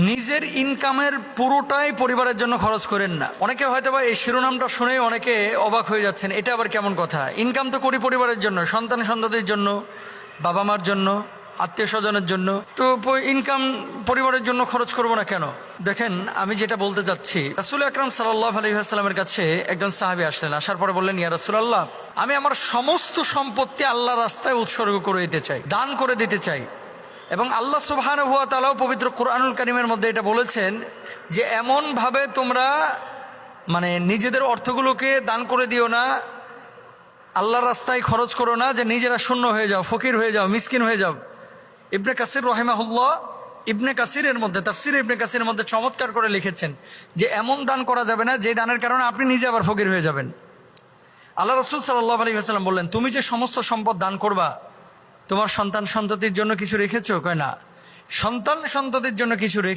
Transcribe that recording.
নিজের ইনকামের পুরোটাই পরিবারের জন্য খরচ করেন না। অনেকে হয়তো বা এই শিরোনামটা শুনেই অনেকে অবাক হয়ে যাচ্ছেন, এটা আবার কেমন কথা? ইনকাম তো করি পরিবারের জন্য, সন্তান সন্ততির জন্য, বাবা মার জন্য, আত্মীয় স্বজনের জন্য, তো ইনকাম পরিবারের জন্য খরচ করব না কেন? দেখেন, আমি যেটা বলতে চাচ্ছি, রাসূল আকরাম সাল্লাল্লাহু আলাইহি ওয়াসাল্লামের কাছে একজন সাহাবী আসলেন। আসার পরে বললেন, ইয়া রাসূলুল্লাহ, আমি আমার সমস্ত সম্পত্তি আল্লাহর রাস্তায় উৎসর্গ করে দিতে চাই, দান করে দিতে চাই। এবং আল্লাহ সুবহানাহু ওয়া তাআলা পবিত্র কোরআনুল কারীমের মধ্যে এটা বলেছেন যে এমনভাবে তোমরা নিজেদের অর্থগুলোকে দান করে দিও না, আল্লাহর রাস্তায় খরচ করো না যে নিজেরা শূন্য হয়ে যাও, ফকির হয়ে যাও, মিসকিন হয়ে যাও। ইবনে কাসির রাহিমাহুল্লাহ ইবনে কাসিরের মধ্যে, তাফসিরে ইবনে কাসিরের মধ্যে চমৎকার করে লিখেছেন যে এমন দান করা যাবে না যে দানের কারণে আপনি নিজে আবার ফকির হয়ে যাবেন। আল্লাহ রাসূল সাল্লাল্লাহু আলাইহি ওয়াসাল্লাম বললেন, তুমি যে সমস্ত সম্পদ দান করবা, তোমার সন্তান সন্ততির জন্য কিছু রেখেছো? কয় না। সন্তান সন্ততির জন্য কিছু রেখে